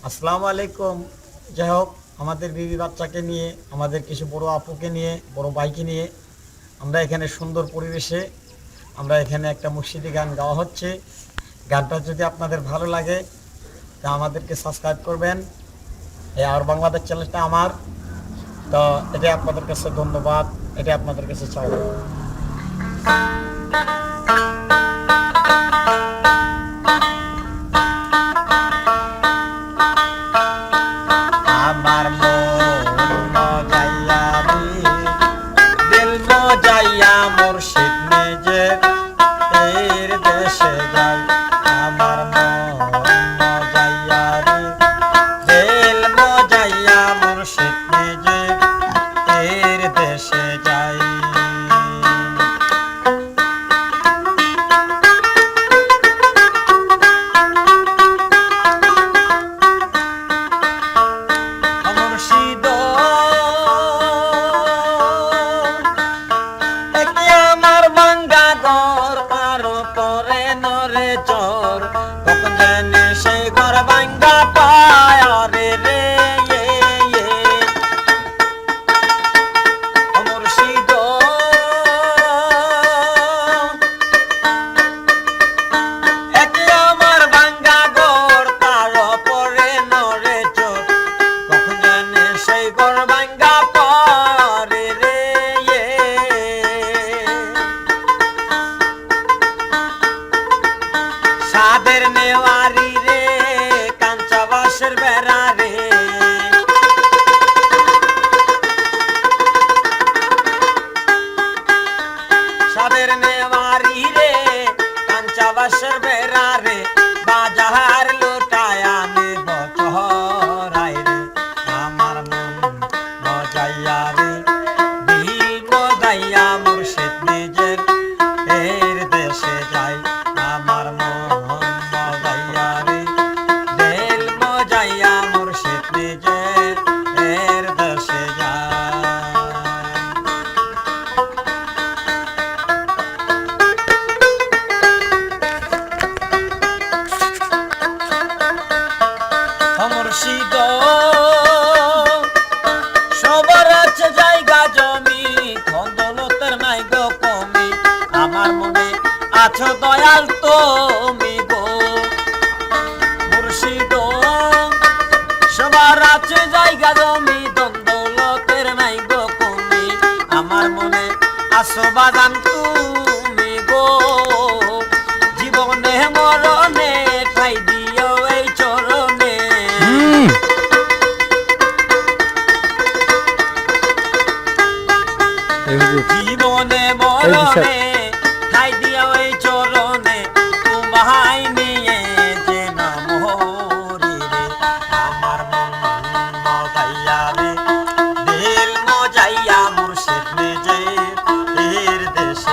আসসালামু আলাইকুম। যাই হোক, আমাদের বিবি বাচ্চাকে নিয়ে, আমাদের কিছু বড় আপুকে নিয়ে, বড় ভাইকে নিয়ে আমরা এখানে সুন্দর পরিবেশে আমরা এখানে একটা মুর্শিদি গান গাওয়া হচ্ছে। গানটা যদি আপনাদের ভালো লাগে তা আমাদেরকে সাবস্ক্রাইব করবেন। এই আর বাংলাদেশ চ্যানেলটা আমার, তো এটা আপনাদের কাছে ধন্যবাদ, এটা আপনাদের কাছে চাই। আমার মন মজাইয়া রে, দিল মজাইয়া মুর্শিদ নিজের এর দেশে যাই। আমার মন মজাইয়া রে, দিল মজাইয়া মুর্শিদ নিজের এর দেশে যাই। মুর্শিদ একে আমার ভাঙ্গা ঘর, কারো পরে নরে চোর, কখন জানে সেই ঘর ভাঙ্গা পায় রে রে। মুর্শিদ একে আমার ভাঙ্গা ঘর, কারো পরে নরে চোর, কখন জানে সেই ঘর ভাঙ্গা পারে রে। সাদের নেওয়ারি রে, কাঞ্চা বাঁশের বেড়া রে, সাদের নেওয়ারি রে, কাঞ্চা বাঁশের বেড়া রে, বাজার লোটায় আমি বছরাই রে। আমার মন মজাইয়া রে, দিল মজাইয়া মুর্শিদ নিজের এর দেশে যাই। আমার মন মজাইয়া রে, দিল মজাইয়া মুর্শিদ নিজের এর দেশে যাই। মুর্শিদ সবার আছে জায়গা জমি, ধন দৌলতের নাই গো কমি, আমার মনে আছো দয়াল তুমি গো। মুর্শিদ সবার আছে জায়গা জমি, ধন দৌলতের নাই গো কমি, আমার মনে আছো বাজান তুমি গো। জীবনে মরণে ঠাই দিও এই চরণে, জীবনে মরণে ঠাই দিও এই চরণে, তোমায় নিয়ে যে নাম হরি রে। আমার মন মজাইয়া রে, দিল মজাইয়া মুর্শিদ নিজের এর দেশে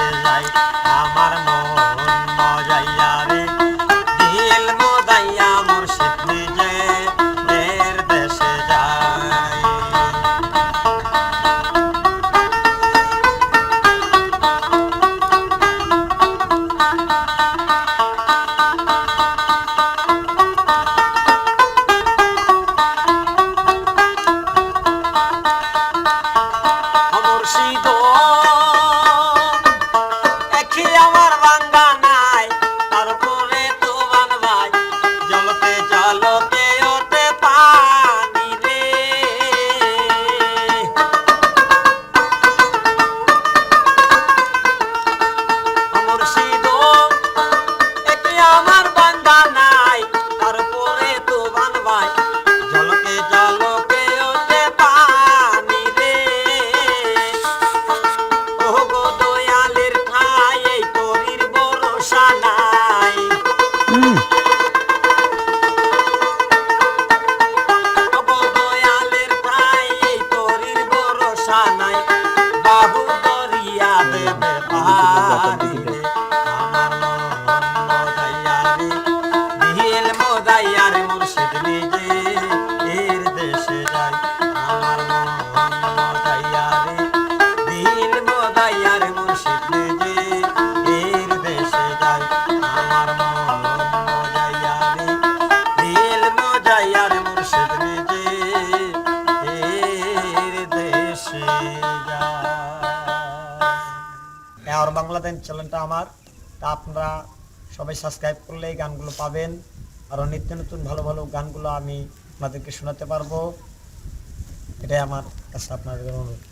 যায়। আর বাংলাদেশ চ্যানেলটা আমার, তা আপনারা সবাই সাবস্ক্রাইব করলে এই গানগুলো পাবেন। আরও নিত্য নতুন ভালো ভালো গানগুলো আমি আপনাদেরকে শোনাতে পারবো। এটাই আমার কাছে আপনাদের অনুরোধ।